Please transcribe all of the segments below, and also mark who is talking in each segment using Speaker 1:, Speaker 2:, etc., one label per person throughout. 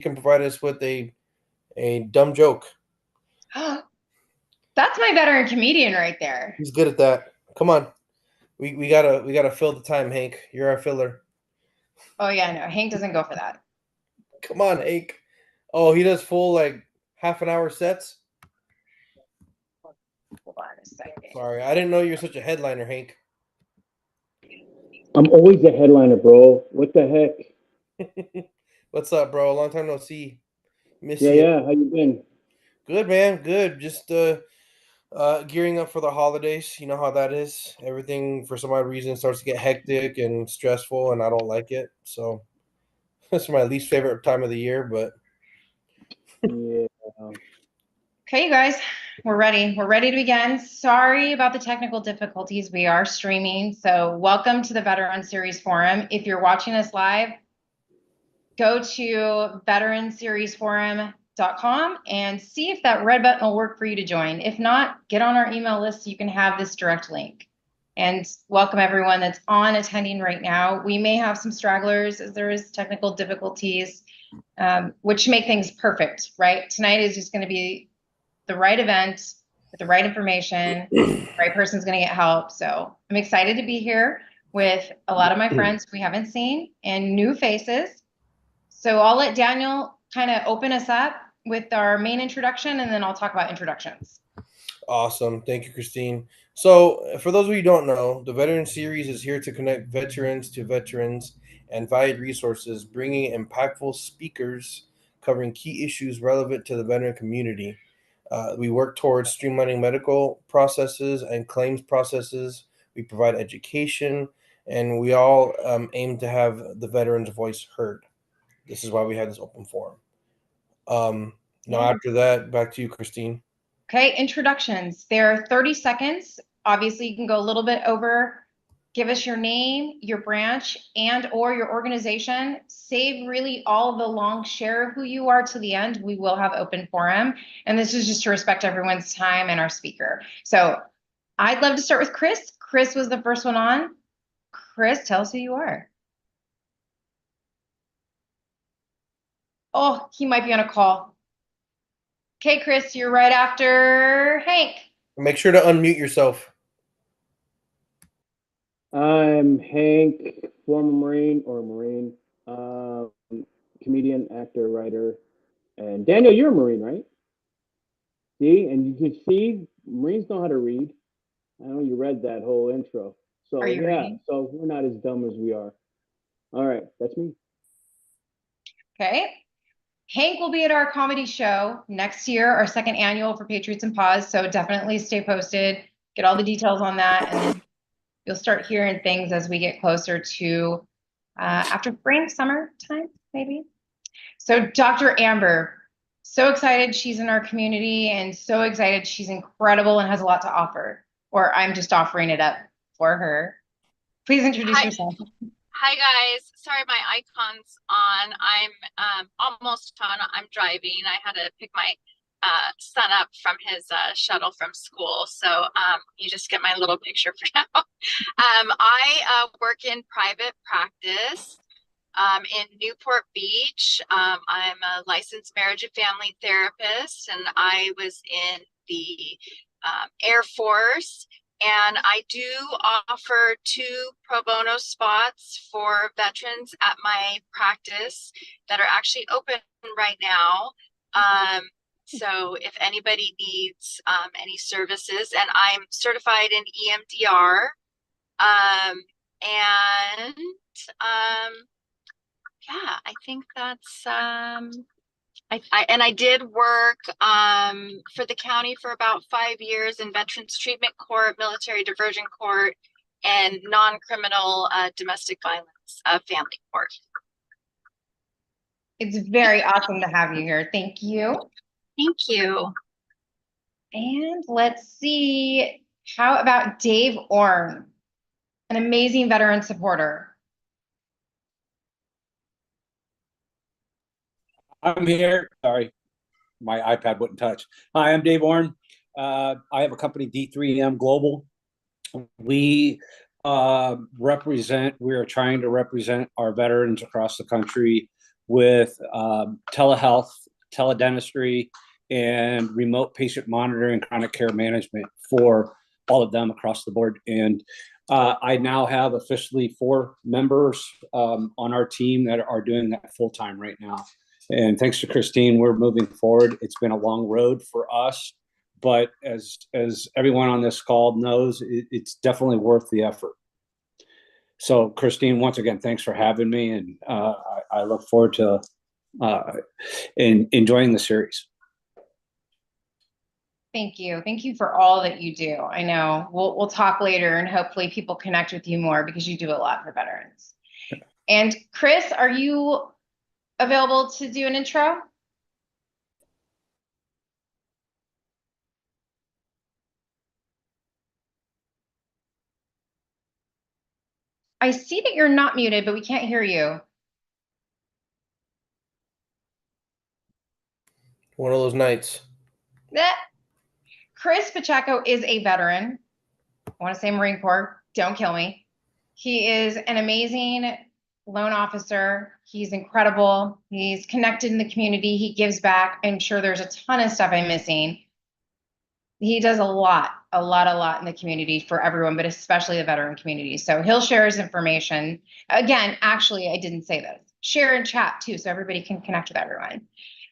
Speaker 1: can provide us with a dumb joke.
Speaker 2: That's my veteran comedian right there.
Speaker 1: He's good at that. Come on, we gotta fill the time, Hank. You're our filler.
Speaker 2: Oh yeah, no, Hank doesn't go for that.
Speaker 1: Come on, Hank. Oh, he does full like half an hour sets.
Speaker 2: Hold on a second.
Speaker 1: Sorry, I didn't know you're such a headliner, Hank.
Speaker 3: I'm always a headliner, bro. What the heck?
Speaker 1: What's up, bro? Long time no see. Miss
Speaker 3: Yeah,
Speaker 1: you.
Speaker 3: yeah. How you been?
Speaker 1: Good, man. Good. Just gearing up for the holidays. You know how that is. Everything for some odd reason starts to get hectic and stressful, and I don't like it. So that's my least favorite time of the year. But
Speaker 3: Yeah.
Speaker 2: Okay, you guys, we're ready. We're ready to begin. Sorry about the technical difficulties. We are streaming, so welcome to the Veteran Series Forum. If you're watching us live, go to veteranseriesforum.com and see if that red button will work for you to join. If not, get on our email list so you can have this direct link. And welcome everyone that's on attending right now. We may have some stragglers as there is technical difficulties, which make things perfect, right? Tonight is just going to be the right event with the right information. The right person's going to get help. So I'm excited to be here with a lot of my friends we haven't seen and new faces. So I'll let Daniel kind of open us up with our main introduction, and then I'll talk about introductions.
Speaker 1: awesome. Thank you, Christine. So, for those of you who don't know, the Veteran Series is here to connect veterans to veterans and valued resources, bringing impactful speakers covering key issues relevant to the veteran community. We work towards streamlining medical processes and claims processes. We provide education, and we all aim to have the veteran's voice heard. This is why we had this open forum. Now, after that, back to you, Christine.
Speaker 2: Okay, introductions. They're 30 seconds. Obviously, you can go a little bit over. Give us your name, your branch, and or your organization. Save really all the long share of who you are to the end. We will have open forum. And this is just to respect everyone's time and our speaker. So I'd love to start with Chris. Chris was the first one on. Chris, tell us who you are. Oh, he might be on a call. Okay, Chris, you're right after Hank.
Speaker 1: Make sure to unmute yourself.
Speaker 3: I'm Hank, former Marine, comedian, actor, writer, and Daniel, you're a Marine, right? See, and you can see Marines know how to read. I know you read that whole intro. So
Speaker 2: Are you
Speaker 3: yeah,
Speaker 2: reading?
Speaker 3: so we're not as dumb as we are. All right, that's me.
Speaker 2: Okay. Hank will be at our comedy show next year, our second annual for Patriots and Paws. So definitely stay posted, get all the details on that, and then you'll start hearing things as we get closer to after spring, summer time, maybe. So Dr. Amber, so excited she's in our community and so excited she's incredible and has a lot to offer. Or I'm just offering it up for her. Please introduce yourself.
Speaker 4: Hi guys, sorry my icon's on. I'm almost done. I'm driving. I had to pick my son up from his shuttle from school, so you just get my little picture for now. I work in private practice in Newport Beach. I'm a licensed marriage and family therapist, and I was in the Air Force. And I do offer 2 pro bono spots for veterans at my practice that are actually open right now. So if anybody needs any services, and I'm certified in EMDR. Yeah, I think that's I did work for the county for about 5 years in Veterans Treatment Court, Military Diversion Court, and non-criminal domestic violence family court.
Speaker 2: It's very awesome to have you here. Thank you.
Speaker 4: Thank you.
Speaker 2: And let's see, how about Dave Orm, an amazing veteran supporter?
Speaker 5: I'm here. Sorry, my iPad wouldn't touch. Hi, I'm Dave Orn. I have a company, D3M Global. We are trying to represent our veterans across the country with telehealth, teledentistry, and remote patient monitoring, chronic care management for all of them across the board. And I now have officially 4 members on our team that are doing that full time right now. And thanks to Christine, we're moving forward. It's been a long road for us, but as everyone on this call knows, it's definitely worth the effort. So Christine, once again, thanks for having me, and I look forward to enjoying the series.
Speaker 2: Thank you. Thank you for all that you do. I know we'll talk later, and hopefully people connect with you more because you do a lot for veterans. And Chris, are you available to do an intro? I see that you're not muted, but we can't hear you.
Speaker 1: One of those nights.
Speaker 2: Chris Pacheco is a veteran. I want to say Marine Corps. Don't kill me. He is an amazing loan officer. He's incredible. He's connected in the community. He gives back. I'm sure there's a ton of stuff I'm missing. He does a lot in the community for everyone, but especially the veteran community. So he'll share his information. Again, actually, I didn't say this. Share in chat too, so everybody can connect with everyone.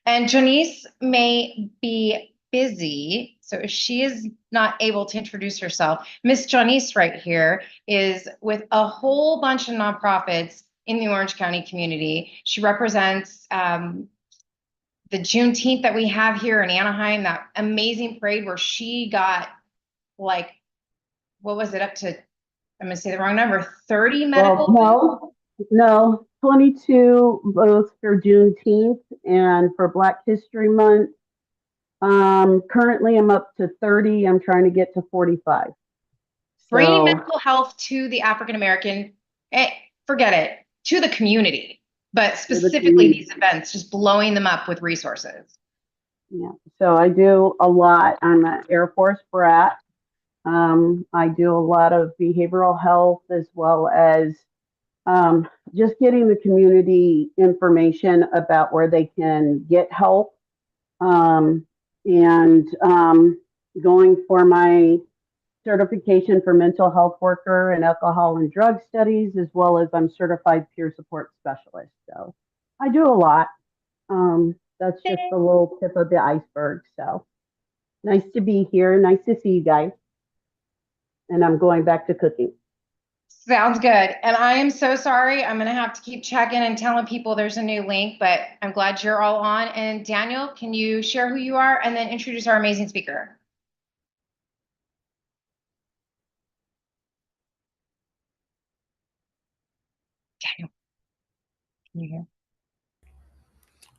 Speaker 2: And Janice may be busy, so if she is not able to introduce herself, Miss Janice right here is with a whole bunch of nonprofits in the Orange County community. She represents the Juneteenth that we have here in Anaheim, that amazing parade where she got, like, what was it, up to, I'm gonna say the wrong number, 30 medical?
Speaker 6: Well, no, 22 both for Juneteenth and for Black History Month. Currently I'm up to 30. I'm trying to get to 45.
Speaker 2: Bringing mental health to the African American, forget it, to the community, but specifically these events, just blowing them up with resources.
Speaker 6: Yeah, so I do a lot. I'm an Air Force brat. I do a lot of behavioral health as well as just getting the community information about where they can get help, and going for my certification for mental health worker and alcohol and drug studies, as well as I'm certified peer support specialist. So I do a lot. That's just a little tip of the iceberg. So nice to be here. Nice to see you guys. And I'm going back to cooking.
Speaker 2: Sounds good. And I am so sorry. I'm going to have to keep checking and telling people there's a new link, but I'm glad you're all on. And Daniel, can you share who you are and then introduce our amazing speaker? Daniel, can you hear?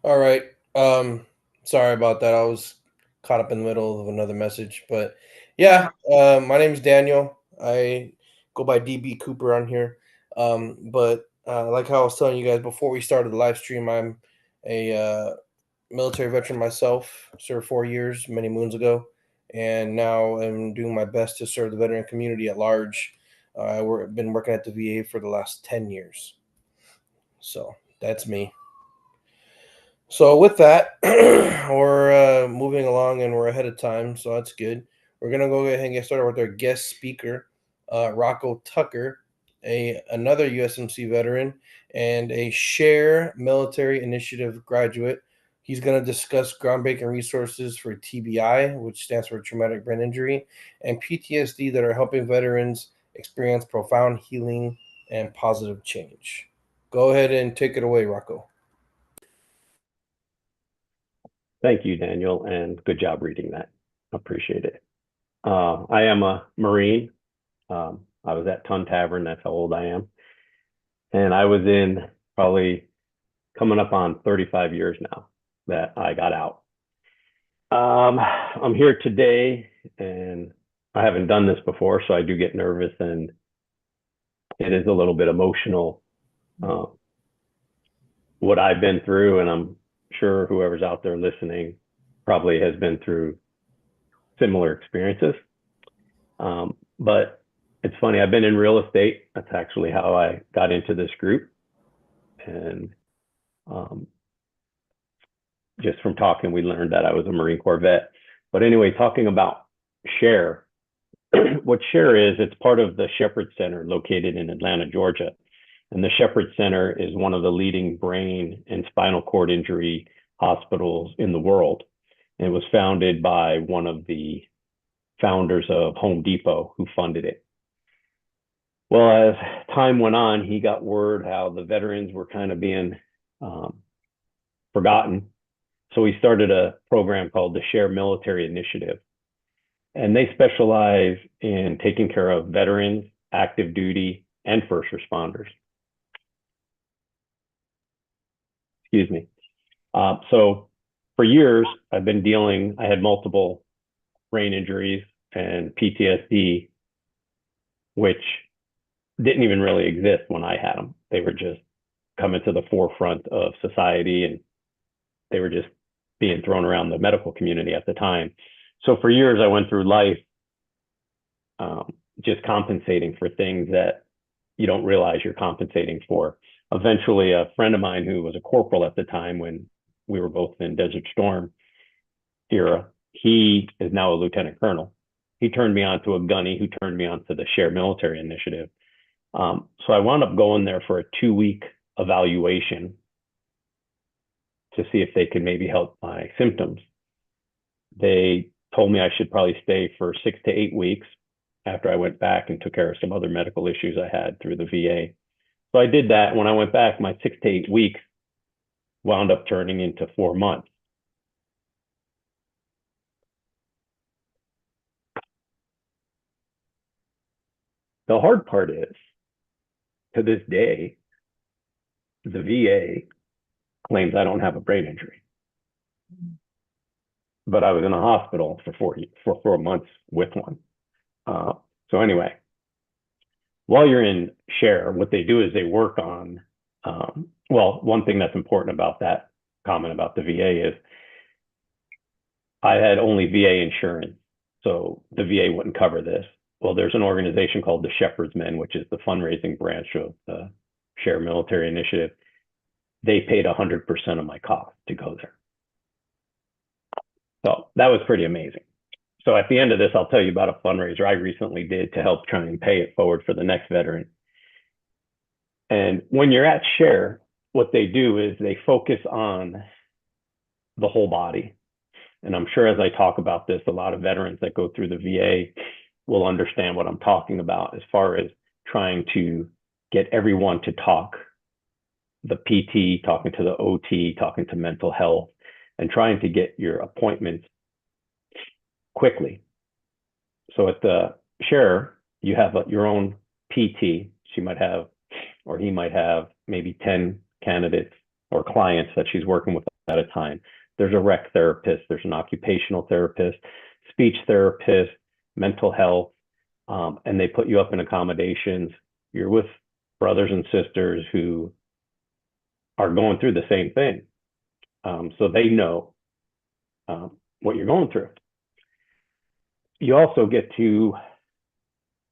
Speaker 1: All right. Sorry about that. I was caught up in the middle of another message, but yeah, my name is Daniel. I go by DB Cooper on here. But like how I was telling you guys before we started the live stream, I'm a military veteran myself, served 4 years many moons ago, and now I'm doing my best to serve the veteran community at large. I've been working at the VA for the last 10 years. So that's me. So with that, we're moving along and we're ahead of time, so that's good. We're gonna go ahead and get started with our guest speaker, Rocco Tucker, another USMC veteran and a SHARE Military Initiative graduate. He's going to discuss groundbreaking resources for TBI, which stands for traumatic brain injury, and PTSD that are helping veterans experience profound healing and positive change. Go ahead and take it away, Rocco.
Speaker 7: Thank you, Daniel, and good job reading that. Appreciate it. I am a Marine. I was at Ton Tavern. That's how old I am. And I was in probably coming up on 35 years now that I got out. I'm here today, and I haven't done this before, so I do get nervous, and it is a little bit emotional, what I've been through, and I'm sure whoever's out there listening probably has been through similar experiences. But it's funny, I've been in real estate. That's actually how I got into this group. And Just from talking, we learned that I was a Marine Corps vet. But anyway, talking about SHARE, what SHARE is, it's part of the Shepherd Center located in Atlanta, Georgia. And the Shepherd Center is one of the leading brain and spinal cord injury hospitals in the world. And it was founded by one of the founders of Home Depot, who funded it. Well, as time went on, he got word how the veterans were kind of being forgotten. So he started a program called the SHARE Military Initiative. And they specialize in taking care of veterans, active duty, and first responders. Excuse me. So for years, I've been I had multiple brain injuries and PTSD, which didn't even really exist when I had them. They were just coming to the forefront of society, and they were just being thrown around the medical community at the time. So for years, I went through life just compensating for things that you don't realize you're compensating for. Eventually, a friend of mine who was a corporal at the time when we were both in Desert Storm era, he is now a lieutenant colonel. He turned me on to a gunny who turned me on to the SHARE Military Initiative. So I wound up going there for a 2-week evaluation to see if they could maybe help my symptoms. They told me I should probably stay for 6 to 8 weeks after I went back and took care of some other medical issues I had through the VA. So I did that. When I went back, my 6 to 8 weeks wound up turning into 4 months. The hard part is, to this day, the VA claims I don't have a brain injury. But I was in a hospital for 4 months with one. So anyway, while you're in SHARE, what they do is they work on, well, one thing that's important about that comment about the VA is I had only VA insurance, so the VA wouldn't cover this. Well, there's an organization called the Shepherd's Men, which is the fundraising branch of the SHARE Military Initiative. They paid 100% of my cost to go there. So that was pretty amazing. So at the end of this, I'll tell you about a fundraiser I recently did to help try and pay it forward for the next veteran. And when you're at SHARE, what they do is they focus on the whole body. And I'm sure as I talk about this, a lot of veterans that go through the VA will understand what I'm talking about as far as trying to get everyone to talk, the PT, talking to the OT, talking to mental health, and trying to get your appointments quickly. So at the SHARE, you have your own PT. She might have, or he might have maybe 10 candidates or clients that she's working with at a time. There's a rec therapist, there's an occupational therapist, speech therapist, mental health, and they put you up in accommodations. You're with brothers and sisters who are going through the same thing. So they know what you're going through. You also get to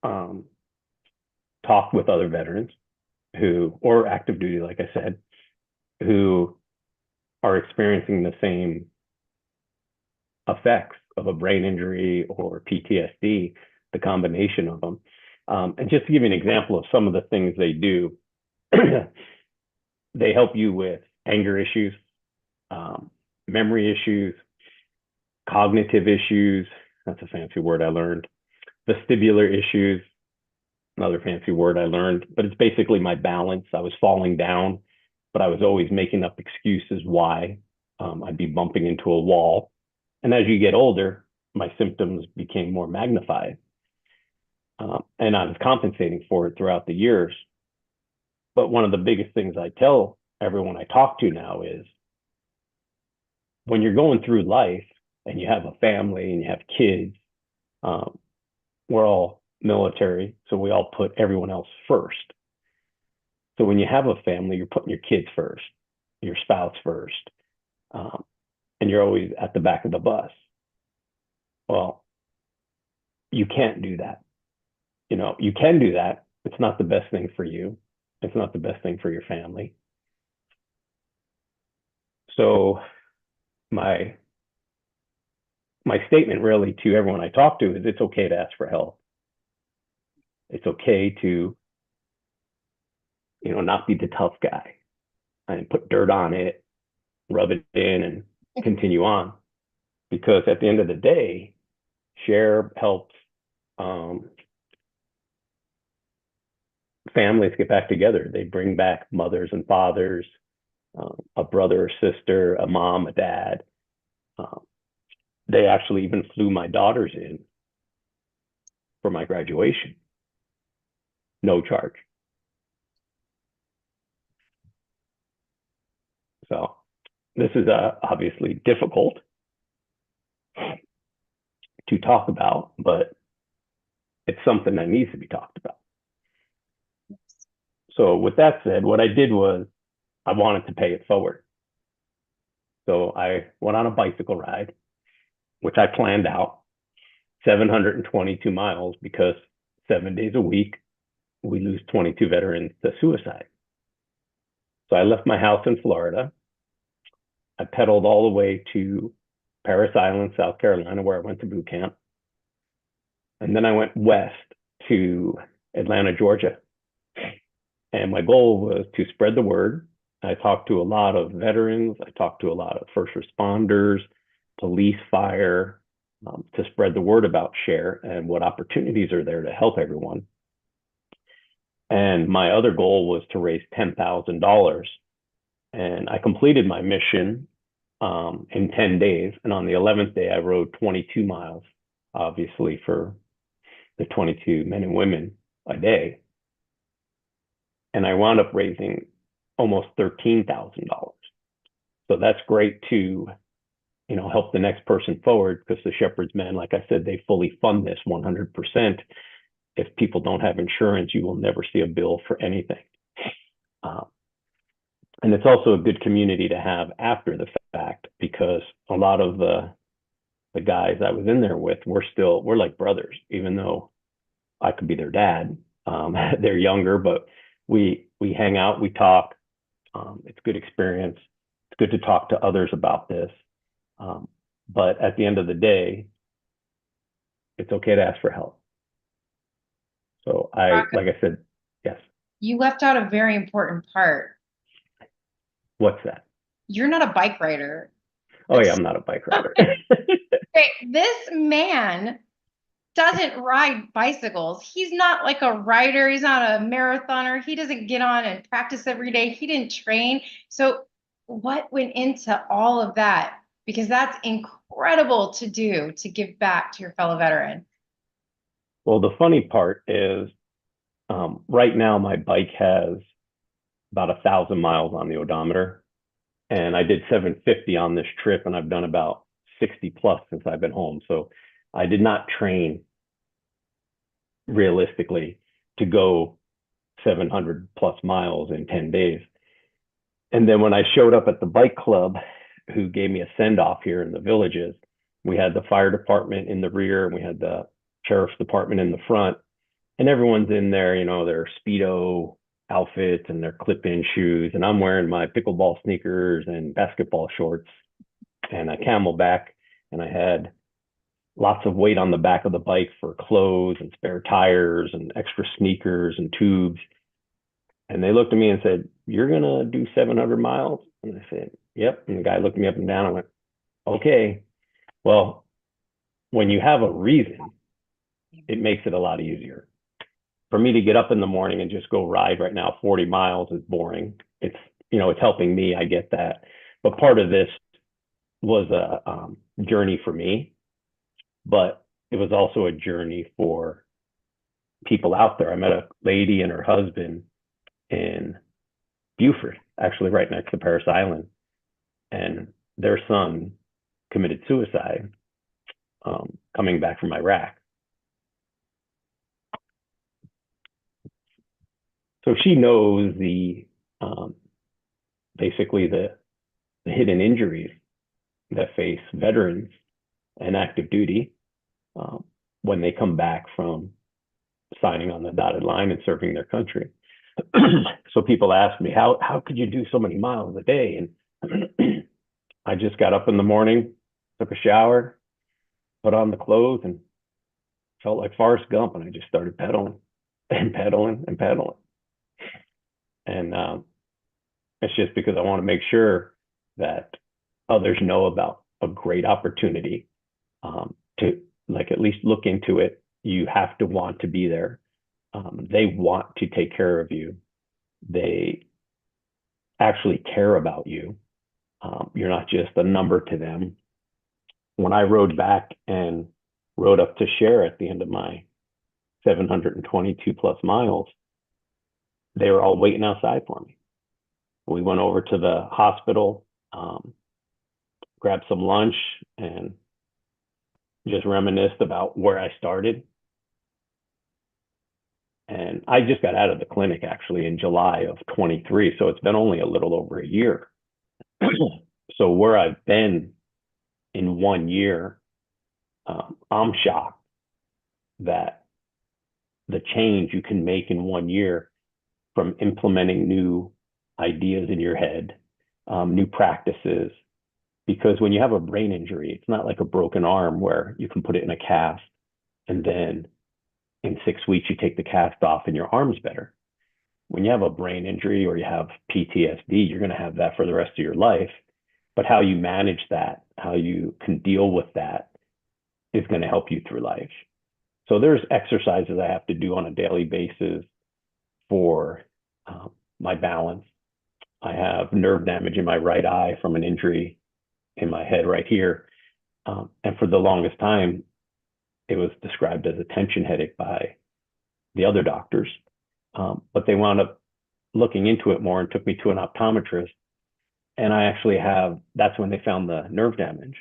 Speaker 7: talk with other veterans who, or active duty, like I said, who are experiencing the same effects of a brain injury or PTSD, the combination of them. And just to give you an example of some of the things they do, they help you with anger issues, memory issues, cognitive issues. That's a fancy word I learned. Vestibular issues, another fancy word I learned, but it's basically my balance. I was falling down, but I was always making up excuses why. I'd be bumping into a wall. And as you get older, my symptoms became more magnified. And I was compensating for it throughout the years. But one of the biggest things I tell everyone I talk to now is when you're going through life and you have a family and you have kids, we're all military, so we all put everyone else first. So when you have a family, you're putting your kids first, your spouse first, and you're always at the back of the bus. Well, you can't do that. You know, you can do that. It's not the best thing for you. It's not the best thing for your family. So my statement really to everyone I talk to is it's okay to ask for help. It's okay to, not be the tough guy and put dirt on it, rub it in, and continue on. Because at the end of the day, SHARE helps families get back together. They bring back mothers and fathers, a brother or sister, a mom, a dad. They actually even flew my daughters in for my graduation. No charge. So this is obviously difficult to talk about, but it's something that needs to be talked about. So with that said, what I did was I wanted to pay it forward. So I went on a bicycle ride, which I planned out, 722 miles, because 7 days a week, we lose 22 veterans to suicide. So I left my house in Florida. I pedaled all the way to Parris Island, South Carolina, where I went to boot camp. And then I went west to Atlanta, Georgia. And my goal was to spread the word. I talked to a lot of veterans. I talked to a lot of first responders, police, fire, to spread the word about SHARE and what opportunities are there to help everyone. And my other goal was to raise $10,000. And I completed my mission in 10 days. And on the 11th day, I rode 22 miles, obviously for the 22 men and women a day. And I wound up raising almost $13,000. So that's great to, help the next person forward, because the Shepherd's Men, like I said, they fully fund this 100%. If people don't have insurance, you will never see a bill for anything. And it's also a good community to have after the fact, because a lot of the guys I was in there with, we're like brothers, even though I could be their dad. They're younger, but we hang out, we talk. It's good experience. It's good to talk to others about this. But at the end of the day, it's okay to ask for help. So like I said, yes.
Speaker 2: You left out a very important part.
Speaker 7: What's that?
Speaker 2: You're not a bike rider.
Speaker 7: Oh yeah, I'm not a bike rider.
Speaker 2: Okay, this man doesn't ride bicycles. He's not like a rider. He's not a marathoner. He doesn't get on and practice every day. He didn't train. So what went into all of that? Because that's incredible to do, to give back to your fellow veteran.
Speaker 7: Well, the funny part is right now my bike has about 1,000 miles on the odometer. And I did 750 on this trip, and I've done about 60 plus since I've been home. So I did not train realistically to go 700 plus miles in 10 days. And then when I showed up at the bike club, who gave me a send off here in the Villages, we had the fire department in the rear, and we had the sheriff's department in the front, and everyone's in there, their Speedo outfits and their clip-in shoes, and I'm wearing my pickleball sneakers and basketball shorts and a Camelback, and I had lots of weight on the back of the bike for clothes and spare tires and extra sneakers and tubes. And they looked at me and said, "You're gonna do 700 miles?" And I said, "Yep." And the guy looked me up and down and went, "Okay." Well, when you have a reason, it makes it a lot easier. For me to get up in the morning and just go ride right now 40 miles is boring. It's helping me, I get that. But part of this was a journey for me, but it was also a journey for people out there. I met a lady and her husband in Beaufort, actually right next to Parris Island, and their son committed suicide coming back from Iraq. So she knows basically the hidden injuries that face veterans and active duty when they come back from signing on the dotted line and serving their country. So people ask me, how could you do so many miles a day? And I just got up in the morning, took a shower, put on the clothes, and felt like Forrest Gump, and I just started pedaling and pedaling and pedaling. And it's just because I want to make sure that others know about a great opportunity to like at least look into it. You have to want to be there. They want to take care of you. They actually care about you. You're not just a number to them. When I rode back and rode up to Cher at the end of my 722 plus miles, they were all waiting outside for me. We went over to the hospital, grabbed some lunch, and just reminisced about where I started. And I just got out of the clinic actually in July of 23. So it's been only a little over a year. So where I've been in 1 year, I'm shocked that the change you can make in 1 year from implementing new ideas in your head, new practices. Because when you have a brain injury, it's not like a broken arm where you can put it in a cast and then in 6 weeks you take the cast off and your arm's better. When you have a brain injury or you have PTSD, you're going to have that for the rest of your life. But how you manage that, how you can deal with that is going to help you through life. So there's exercises I have to do on a daily basis for my balance. I have nerve damage in my right eye from an injury in my head right here. And for the longest time, it was described as a tension headache by the other doctors. But they wound up looking into it more and took me to an optometrist. And I actually have, that's when they found the nerve damage.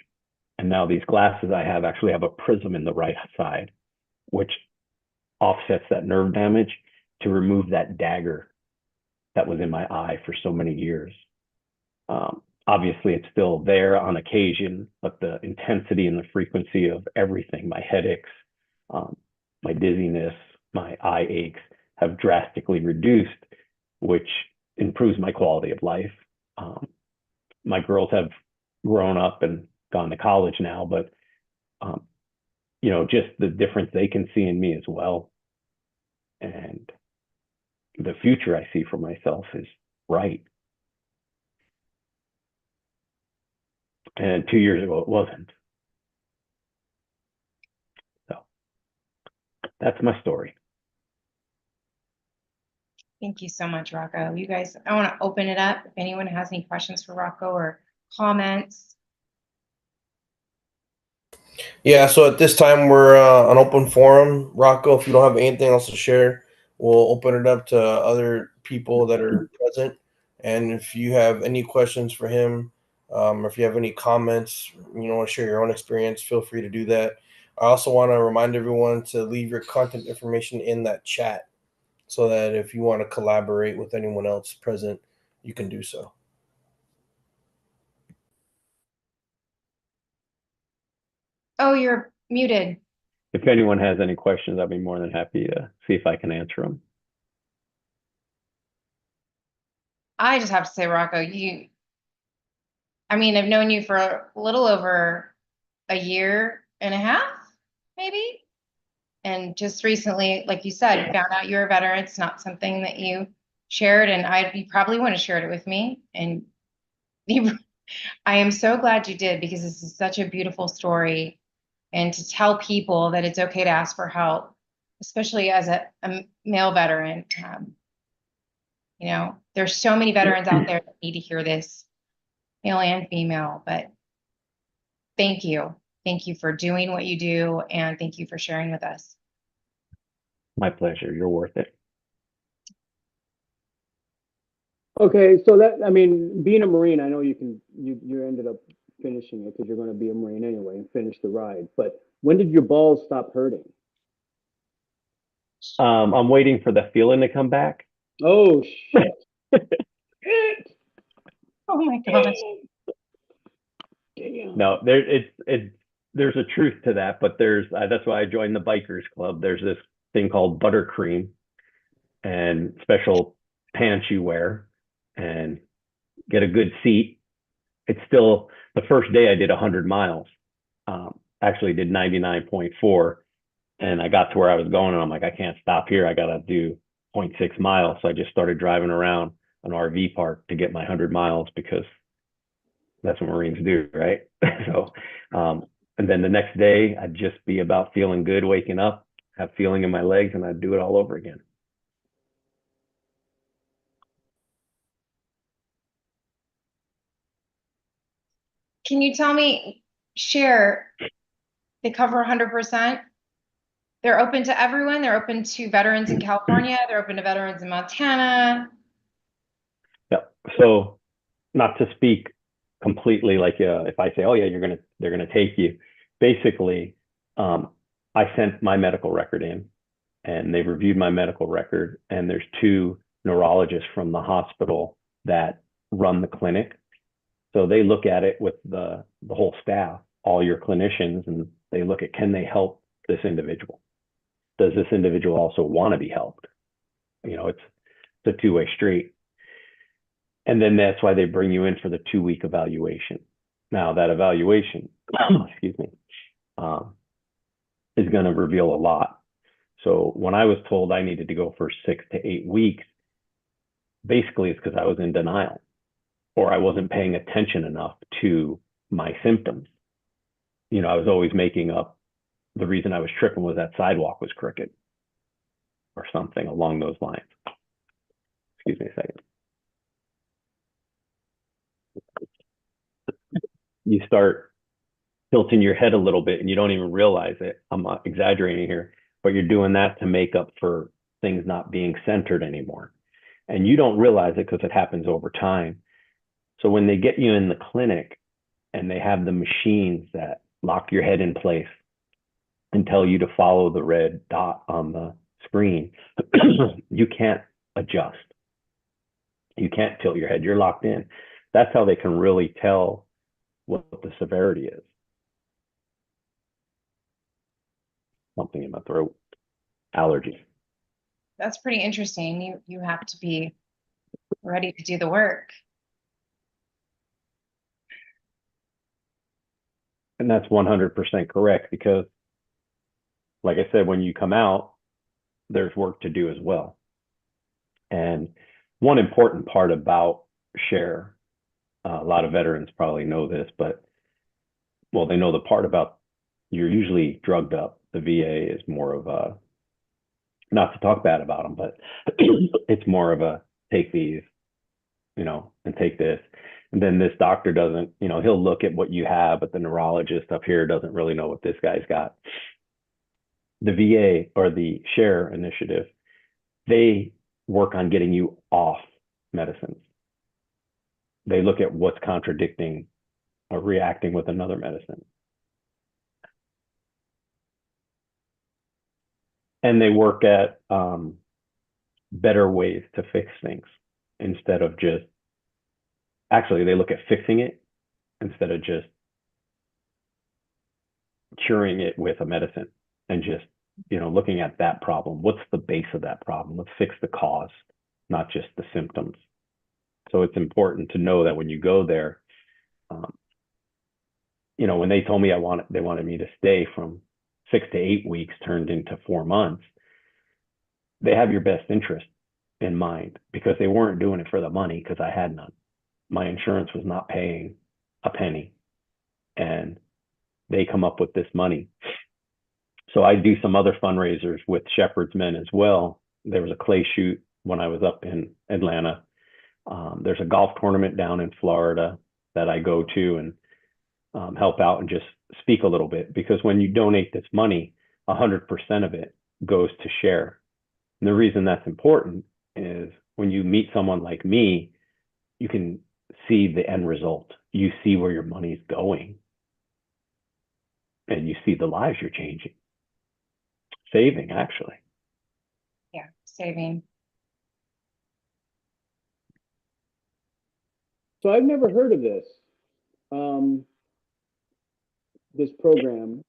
Speaker 7: And now these glasses I have actually have a prism in the right side, which offsets that nerve damage to remove that dagger that was in my eye for so many years. Obviously, it's still there on occasion, but the intensity and the frequency of everything, my headaches, my dizziness, my eye aches have drastically reduced, which improves my quality of life. My girls have grown up and gone to college now, but you know, just the difference they can see in me as well. And the future I see for myself is bright. And 2 years ago, it wasn't. So that's my story.
Speaker 2: Thank you so much, Rocco. You guys, I want to open it up. If anyone has any questions for Rocco or comments.
Speaker 1: Yeah, so at this time we're an open forum. Rocco, if you don't have anything else to share, we'll open it up to other people that are present. And if you have any questions for him, or if you have any comments, you want to share your own experience, feel free to do that. I also want to remind everyone to leave your contact information in that chat so that if you want to collaborate with anyone else present, you can do so.
Speaker 2: Oh, you're muted.
Speaker 7: If anyone has any questions, I'd be more than happy to see if I can answer them.
Speaker 2: I just have to say, Rocco, I mean, I've known you for a little over a year and a half, maybe. And just recently, like you said, you found out you're a veteran. It's not something that you shared, and you probably wouldn't have shared it with me. And I am so glad you did, because this is such a beautiful story. And to tell people that it's okay to ask for help, especially as a male veteran. There's so many veterans out there that need to hear this, male and female. But thank you. Thank you for doing what you do, and thank you for sharing with us.
Speaker 7: My pleasure. You're worth it.
Speaker 3: Okay, so that, I mean, being a Marine, I know you ended up finishing it because you're going to be a Marine anyway and finish the ride. But when did your balls stop hurting?
Speaker 7: I'm waiting for the feeling to come back.
Speaker 3: Oh shit!
Speaker 2: Oh my gosh.
Speaker 3: Damn.
Speaker 7: No, there's a truth to that, but that's why I joined the bikers club. There's this thing called buttercream and special pants you wear, and get a good seat it's still the first day I did 100 miles. Actually did 99.4, and I got to where I was going, and I'm like, I can't stop here. I got to do 0.6 miles. So I just started driving around an RV park to get my 100 miles because that's what Marines do, right? So, and then the next day I'd just be about feeling good, waking up, have feeling in my legs, and I'd do it all over again.
Speaker 2: Can you tell me, share, they cover 100%? They're open to everyone. They're open to veterans in California. They're open to veterans in Montana.
Speaker 7: Yeah. So not to speak completely like if I say, oh yeah, they're gonna take you. Basically, I sent my medical record in, and they've reviewed my medical record, and there's 2 neurologists from the hospital that run the clinic. So they look at it with the whole staff, all your clinicians, and they look at, can they help this individual? Does this individual also want to be helped? You know, it's a 2-way street. And then that's why they bring you in for the 2-week evaluation. Now that evaluation, excuse me, is going to reveal a lot. So when I was told I needed to go for 6 to 8 weeks, basically it's because I was in denial, or I wasn't paying attention enough to my symptoms. You know, I was always making up the reason I was tripping was that sidewalk was crooked or something along those lines. Excuse me a second. You start tilting your head a little bit and you don't even realize it. I'm not exaggerating here, but you're doing that to make up for things not being centered anymore. And you don't realize it because it happens over time. So when they get you in the clinic and they have the machines that lock your head in place and tell you to follow the red dot on the screen, you can't adjust. You can't tilt your head. You're locked in. That's how they can really tell what the severity is. Something in my throat. Allergies.
Speaker 2: That's pretty interesting. You have to be ready to do the work.
Speaker 7: And that's 100% correct, because like I said, when you come out, there's work to do as well. And one important part about SHARE, a lot of veterans probably know this, but well, they know the part about you're usually drugged up. The VA is more of a, not to talk bad about them, but it's more of a take these, you know, and take this. And then this doctor doesn't, you know, he'll look at what you have, but the neurologist up here doesn't really know what this guy's got. The VA, or the SHARE initiative, they work on getting you off medicines. They look at what's contradicting or reacting with another medicine. And they work at better ways to fix things instead of just, actually, they look at fixing it instead of just curing it with a medicine, and just, you know, looking at that problem. What's the base of that problem? Let's fix the cause, not just the symptoms. So it's important to know that when you go there, you know, when they told me they wanted me to stay from 6 to 8 weeks turned into 4 months, they have your best interest in mind, because they weren't doing it for the money, because I had none. My insurance was not paying a penny, and they come up with this money. So I do some other fundraisers with Shepherd's Men as well. There was a clay shoot when I was up in Atlanta. There's a golf tournament down in Florida that I go to and help out and just speak a little bit, because when you donate this money, 100% of it goes to SHARE. And the reason that's important is when you meet someone like me, you can see the end result. You see where your money's going, and you see the lives you're changing, saving, actually.
Speaker 2: Yeah, saving.
Speaker 3: So I've never heard of this program,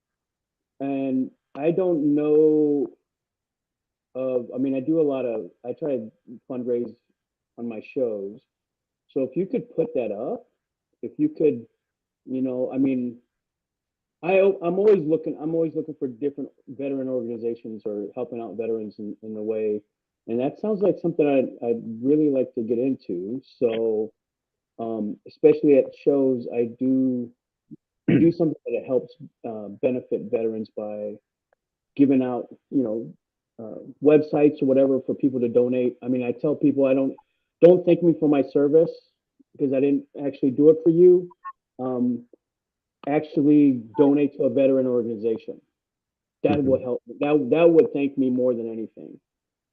Speaker 3: and I don't know of, I mean, I try to fundraise on my shows. So if you could put that up, if you could, you know, I mean, I'm always looking for different veteran organizations or helping out veterans in a way. And that sounds like something I'd really like to get into. So, especially at shows, I do something that helps benefit veterans by giving out, you know, websites or whatever for people to donate. I mean, I tell people don't thank me for my service because I didn't actually do it for you. Um, Actually donate to a veteran organization. That would help. That would thank me more than anything.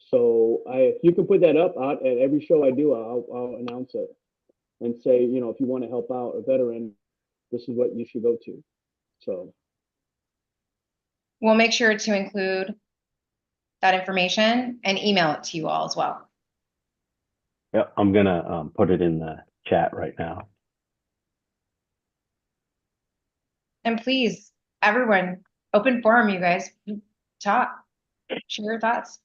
Speaker 3: So if you can put that up out at every show I do, I'll announce it and say, you know, if you want to help out a veteran, this is what you should go to. So
Speaker 2: We'll make sure to include that information and email it to you all as well.
Speaker 7: Yeah, I'm gonna put it in the chat right now.
Speaker 2: And please, everyone, open forum, you guys, talk, share your thoughts.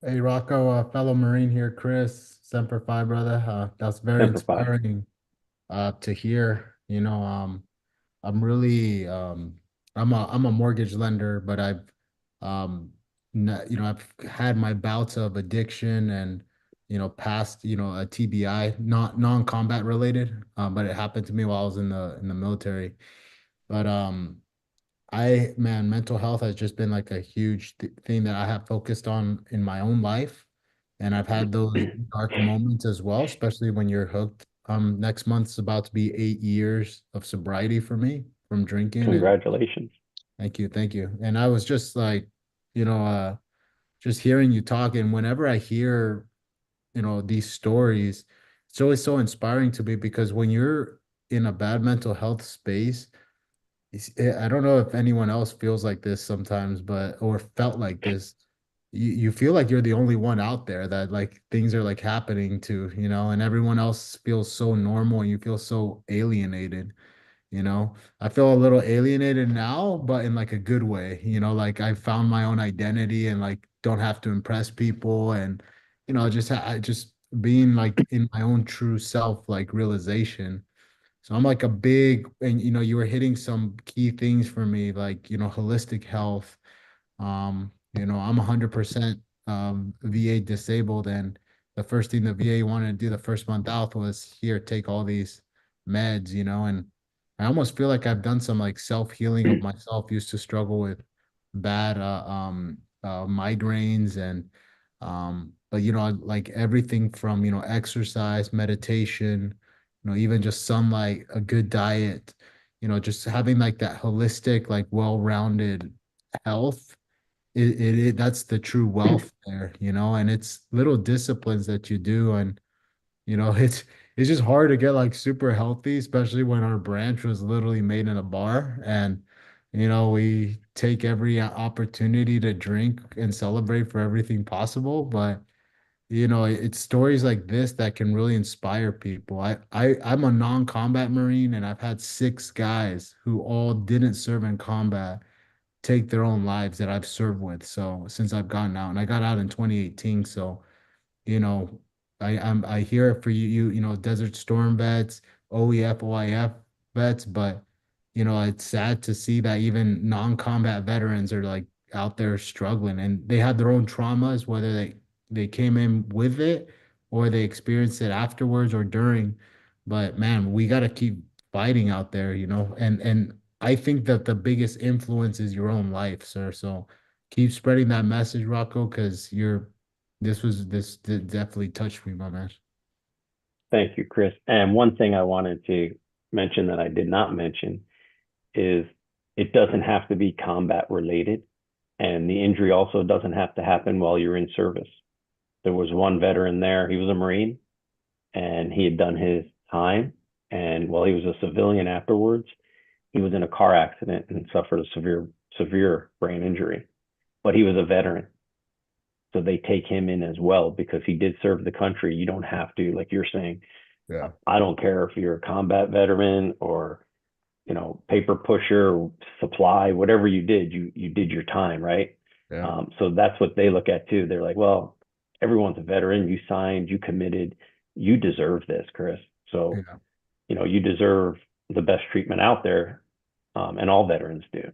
Speaker 8: Hey Rocco, fellow Marine here, Chris, Semper Fi, brother. That's very
Speaker 7: Semper Fi.
Speaker 8: inspiring to hear. You know, I'm really I'm a mortgage lender, but you know, I've had my bouts of addiction and you know past you know a TBI, not non-combat related, but it happened to me while I was in the military. But man, mental health has just been like a huge th thing that I have focused on in my own life. And I've had those dark moments as well, especially when you're hooked. Next month's about to be 8 years of sobriety for me from drinking. And
Speaker 7: Congratulations.
Speaker 8: thank you, thank you. And I was just like, you know, just hearing you talk, and whenever I hear, you know, these stories, it's always so inspiring to me because when you're in a bad mental health space, I don't know if anyone else feels like this sometimes, but or felt like this. You feel like you're the only one out there that like things are like happening to, you know, and everyone else feels so normal and you feel so alienated, you know. I feel a little alienated now, but in like a good way, you know, like I found my own identity and like don't have to impress people and you know, I just being like in my own true self like realization. So I'm like a big, and you know, you were hitting some key things for me, like, you know, holistic health. You know, I'm 100% VA disabled, and the first thing the VA wanted to do the first month out was here, take all these meds, you know, and I almost feel like I've done some like self-healing of myself. Used to struggle with bad migraines and but you know, like everything from, you know, exercise, meditation, you know, even just sunlight, a good diet, you know, just having like that holistic, like well-rounded health. That's the true wealth there, you know, and it's little disciplines that you do. And, you know, it's just hard to get like super healthy, especially when our branch was literally made in a bar. And, you know, we take every opportunity to drink and celebrate for everything possible. But you know, it's stories like this that can really inspire people. I'm a non-combat Marine, and I've had 6 guys who all didn't serve in combat take their own lives that I've served with. So since I've gotten out, and I got out in 2018, so you know, I hear it for you know, Desert Storm vets, OEF, OIF vets, but you know, it's sad to see that even non-combat veterans are like out there struggling and they have their own traumas, whether they came in with it or they experienced it afterwards or during. But man, we got to keep fighting out there, you know, and I think that the biggest influence is your own life, sir. So keep spreading that message, Rocco, because this definitely touched me, my man.
Speaker 7: Thank you, Chris. And one thing I wanted to mention that I did not mention is it doesn't have to be combat related. And the injury also doesn't have to happen while you're in service. There was one veteran there, he was a Marine, and he had done his time. And while he was a civilian afterwards, he was in a car accident and suffered a severe brain injury. But he was a veteran. So they take him in as well because he did serve the country. You don't have to, like you're saying,
Speaker 8: Yeah.
Speaker 7: I don't care if you're a combat veteran or, you know, paper pusher, supply, whatever you did your time, right?
Speaker 8: Yeah.
Speaker 7: So that's what they look at too. They're like, well, everyone's a veteran. You signed, you committed, you deserve this, Chris. So,
Speaker 8: Yeah.
Speaker 7: you deserve the best treatment out there, and all veterans do.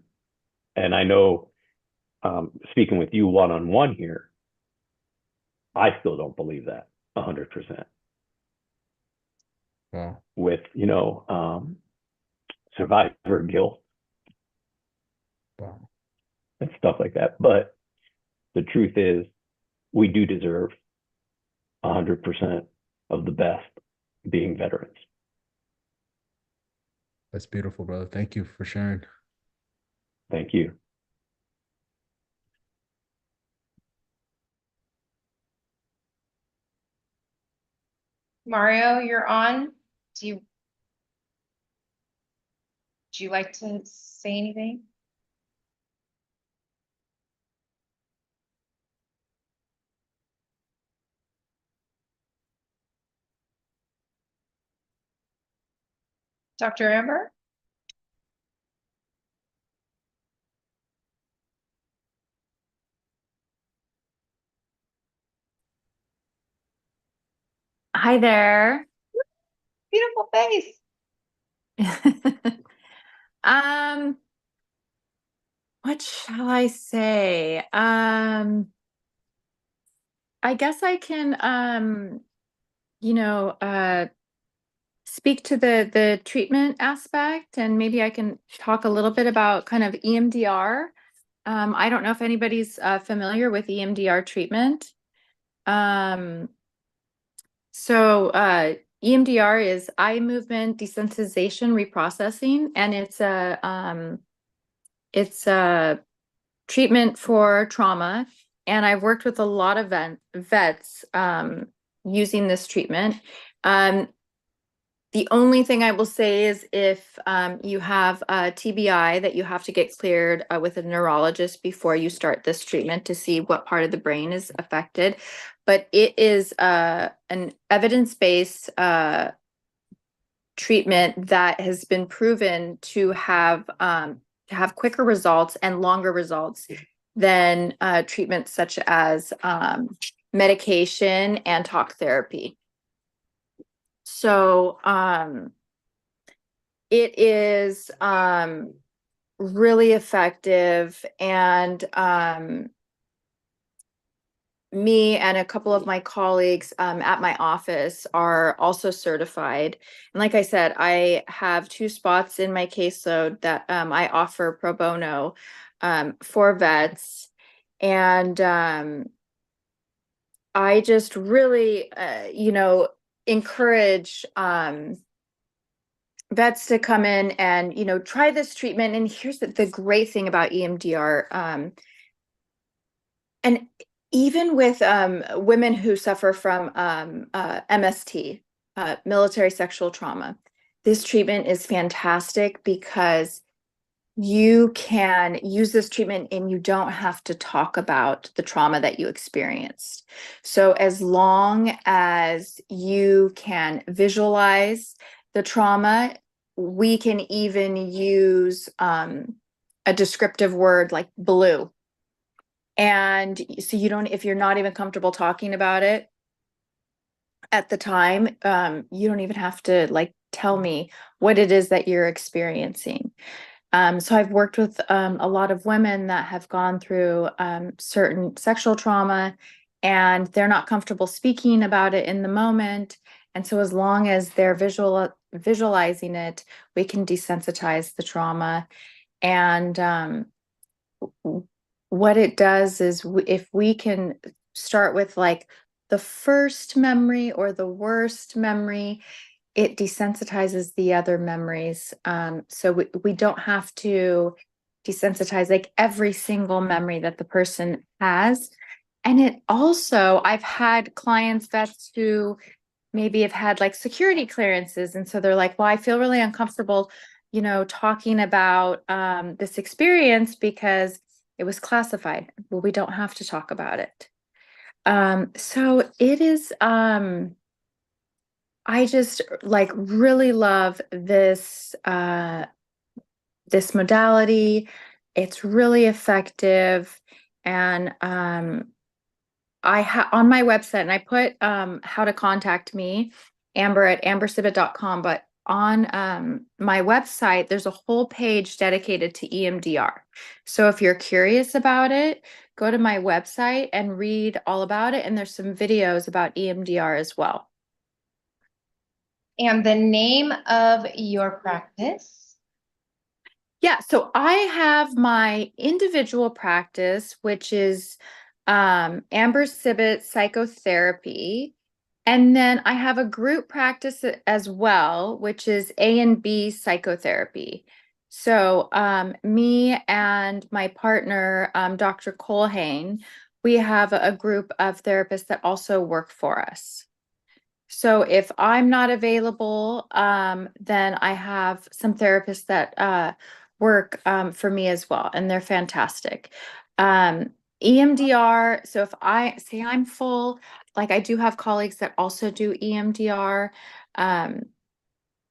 Speaker 7: And I know, speaking with you one-on-one here, I still don't believe that 100%.
Speaker 8: Wow.
Speaker 7: With, survivor guilt
Speaker 8: Wow.
Speaker 7: and stuff like that. But the truth is, we do deserve 100% of the best being veterans.
Speaker 8: That's beautiful, brother. Thank you for sharing.
Speaker 7: Thank you.
Speaker 2: Mario, you're on. Do you like to say anything? Dr. Amber?
Speaker 9: Hi there.
Speaker 2: Beautiful face.
Speaker 9: What shall I say? I guess I can, speak to the treatment aspect, and maybe I can talk a little bit about kind of EMDR. I don't know if anybody's familiar with EMDR treatment. EMDR is eye movement desensitization reprocessing, and it's a treatment for trauma. And I've worked with a lot of vets using this treatment. The only thing I will say is if you have a TBI, that you have to get cleared with a neurologist before you start this treatment to see what part of the brain is affected. But it is an evidence-based treatment that has been proven to have quicker results and longer results than treatments such as medication and talk therapy. So it is really effective, and me and a couple of my colleagues at my office are also certified. And like I said, I have 2 spots in my caseload that I offer pro bono for vets. And I just really, encourage vets to come in and, try this treatment. And here's the great thing about EMDR. And even with women who suffer from MST, military sexual trauma, this treatment is fantastic because you can use this treatment and you don't have to talk about the trauma that you experienced. So as long as you can visualize the trauma, we can even use a descriptive word like blue. And so if you're not even comfortable talking about it at the time, you don't even have to tell me what it is that you're experiencing. So I've worked with a lot of women that have gone through certain sexual trauma, and they're not comfortable speaking about it in the moment. And so as long as they're visualizing it, we can desensitize the trauma. And what it does is if we can start with the first memory or the worst memory, it desensitizes the other memories. So we don't have to desensitize every single memory that the person has. And it also, I've had vets who maybe have had security clearances. And so they're like, well, I feel really uncomfortable, talking about this experience because it was classified. Well, we don't have to talk about it. So it is, I just really love this this modality. It's really effective. And on my website, and I put how to contact me, Amber at ambersibit.com, but on my website, there's a whole page dedicated to EMDR. So if you're curious about it, go to my website and read all about it. And there's some videos about EMDR as well.
Speaker 2: And the name of your practice?
Speaker 9: Yeah, so I have my individual practice, which is Amber Sibbett Psychotherapy. And then I have a group practice as well, which is A&B Psychotherapy. So me and my partner, Dr. Colhane, we have a group of therapists that also work for us. So if I'm not available, then I have some therapists that work for me as well, and they're fantastic. EMDR, so if I say I'm full, like I do have colleagues that also do EMDR. And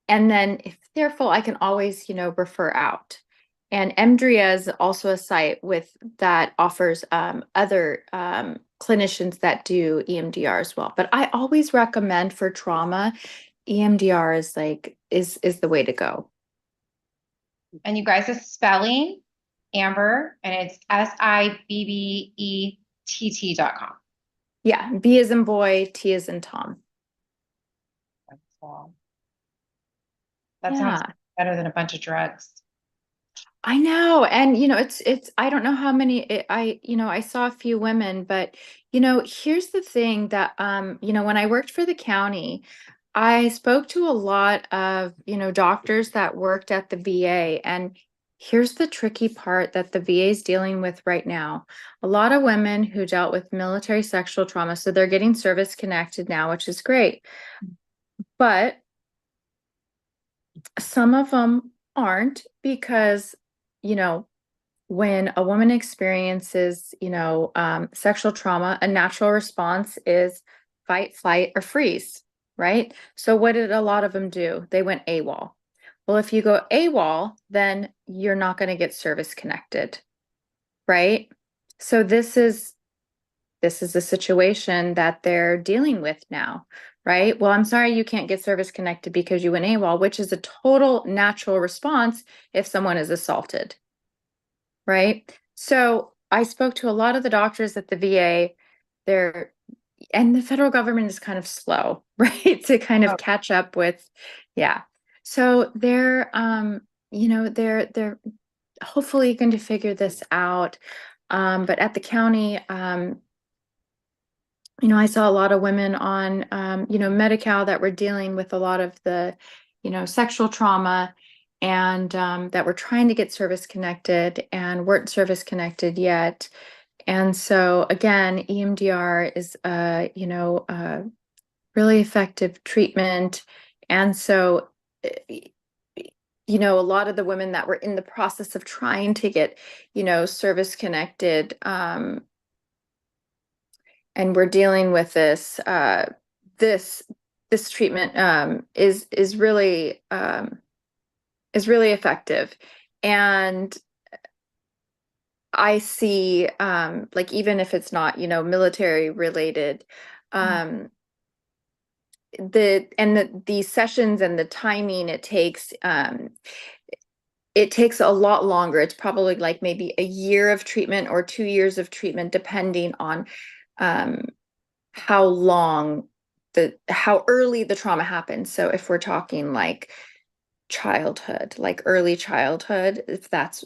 Speaker 9: then if they're full, I can always, refer out. And EMDRIA is also a site that offers other clinicians that do EMDR as well. But I always recommend for trauma, EMDR is the way to go.
Speaker 2: And you guys, the spelling, Amber, and it's SIBBETT.com.
Speaker 9: Yeah, B as in boy, T as in Tom.
Speaker 2: That sounds better than a bunch of drugs.
Speaker 9: I know. And, it's, I don't know how many, I saw a few women, but, here's the thing that, when I worked for the county, I spoke to a lot of, doctors that worked at the VA. And here's the tricky part that the VA is dealing with right now. A lot of women who dealt with military sexual trauma, so they're getting service connected now, which is great. But some of them aren't because, when a woman experiences, sexual trauma, a natural response is fight, flight, or freeze, right? So what did a lot of them do? They went AWOL. Well, if you go AWOL, then you're not going to get service connected, right? So this is the situation that they're dealing with now, right? Well, I'm sorry you can't get service connected because you went AWOL, which is a total natural response if someone is assaulted, right? So I spoke to a lot of the doctors at the VA. And the federal government is kind of slow, right? To kind of catch up with, yeah. So they're hopefully going to figure this out. But at the county, I saw a lot of women on, Medi-Cal that were dealing with a lot of the, sexual trauma and that were trying to get service connected and weren't service connected yet. And so again, EMDR is really effective treatment. And so, a lot of the women that were in the process of trying to get, service connected, and we're dealing with this, this treatment is really effective. And I see, even if it's not, military related, the sessions and the timing it takes a lot longer. It's probably like maybe a year of treatment or 2 years of treatment, depending on how early the trauma happens. So if we're talking like childhood, like early childhood, if that's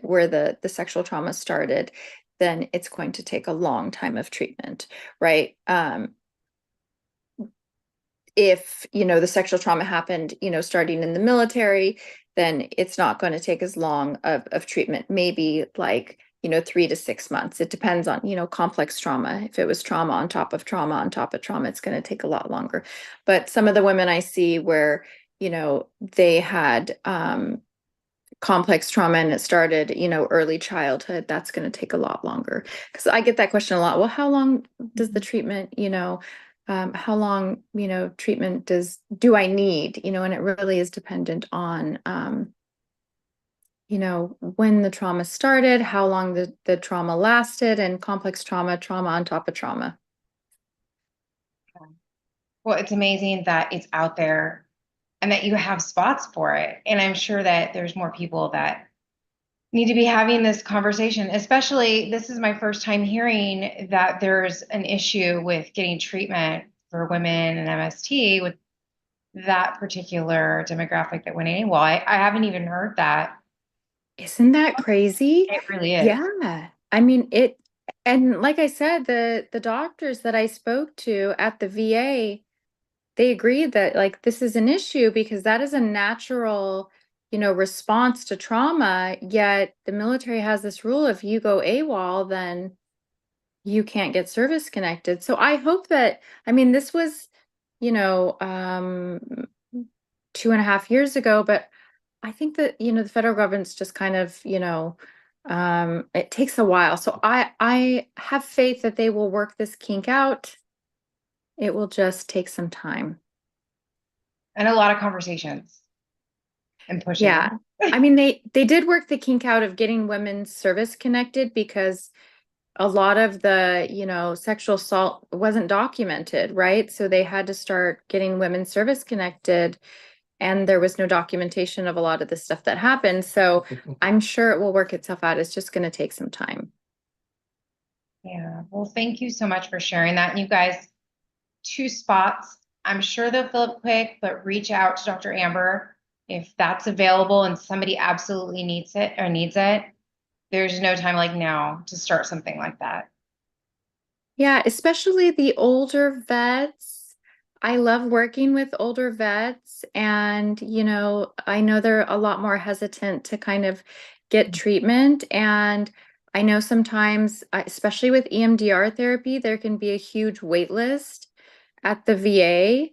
Speaker 9: where the sexual trauma started, then it's going to take a long time of treatment, right? If, the sexual trauma happened, starting in the military, then it's not going to take as long of treatment, maybe like, 3 to 6 months. It depends on, complex trauma. If it was trauma on top of trauma on top of trauma, it's going to take a lot longer. But some of the women I see where, they had complex trauma and it started, early childhood, that's going to take a lot longer. Because I get that question a lot. Well, how long does the treatment, how long, treatment do I need, and it really is dependent on, when the trauma started, how long the trauma lasted, and complex trauma on top of trauma.
Speaker 2: Well, it's amazing that it's out there and that you have spots for it. And I'm sure that there's more people that need to be having this conversation, especially this is my first time hearing that there's an issue with getting treatment for women and MST with that particular demographic that went AWOL. I haven't even heard that.
Speaker 9: Isn't that crazy?
Speaker 2: It really is.
Speaker 9: Yeah. I mean, and like I said, the doctors that I spoke to at the VA, they agreed that like this is an issue because that is a natural, response to trauma. Yet the military has this rule, if you go AWOL, then you can't get service connected. So I hope that, I mean, this was, 2.5 years ago, but I think that, the federal government's just kind of, it takes a while. So I have faith that they will work this kink out. It will just take some time.
Speaker 2: And a lot of conversations and pushing.
Speaker 9: Yeah. I mean, they did work the kink out of getting women service connected because a lot of the, sexual assault wasn't documented, right? So they had to start getting women service connected, and there was no documentation of a lot of the stuff that happened. So I'm sure it will work itself out. It's just going to take some time.
Speaker 2: Yeah. Well, thank you so much for sharing that. And you guys, 2 spots. I'm sure they'll fill up quick, but reach out to Dr. Amber if that's available and somebody absolutely needs it. There's no time like now to start something like that.
Speaker 9: Yeah, especially the older vets. I love working with older vets, and I know they're a lot more hesitant to kind of get treatment. And I know sometimes, especially with EMDR therapy, there can be a huge wait list at the VA.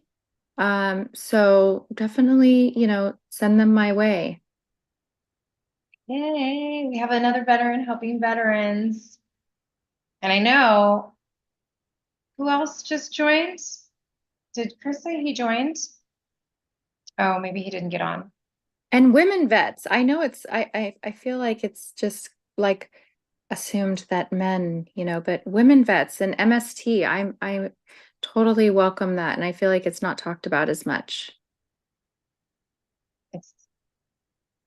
Speaker 9: So definitely, send them my way.
Speaker 2: Yay, we have another veteran helping veterans. And I know, who else just joined? Did Chris say he joined? Oh, maybe he didn't get on.
Speaker 9: And women vets. I know I feel like it's just like assumed that men, but women vets and MST, I totally welcome that. And I feel like it's not talked about as much.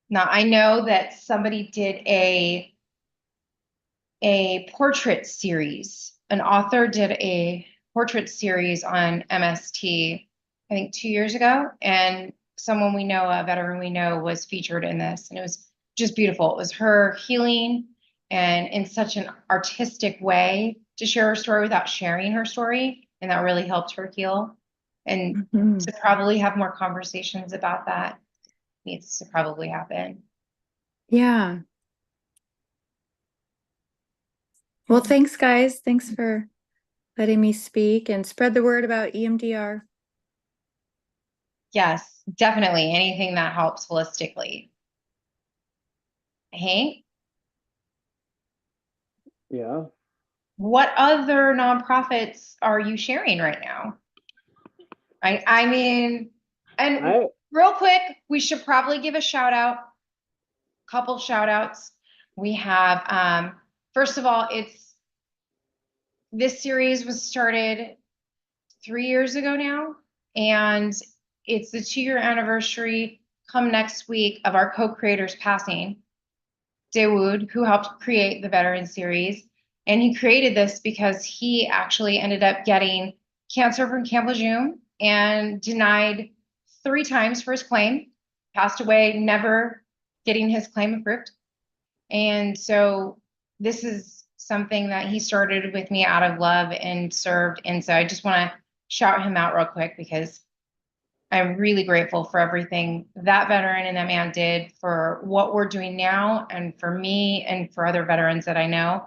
Speaker 2: Now, I know that somebody did a portrait series. An author did a portrait series on MST, I think 2 years ago. And someone we know, a veteran we know, was featured in this. And it was just beautiful. It was her healing and in such an artistic way to share her story without sharing her story. And that really helped her heal. And to probably have more conversations about that needs to probably happen.
Speaker 9: Yeah. Well, thanks, guys. Thanks for letting me speak and spread the word about EMDR.
Speaker 2: Yes, definitely. Anything that helps holistically. Hank?
Speaker 3: Yeah.
Speaker 2: What other nonprofits are you sharing right now? I mean, and real quick, we should probably give a shout out, couple shout outs. We have, first of all, this series was started 3 years ago now, and it's the 2-year anniversary come next week of our co-creators passing. Dawood, who helped create the veteran series, and he created this because he actually ended up getting cancer from Camp Lejeune and denied 3 times for his claim, passed away, never getting his claim approved. And so this is something that he started with me out of love and served. And so I just want to shout him out real quick because I'm really grateful for everything that veteran and that man did for what we're doing now and for me and for other veterans that I know.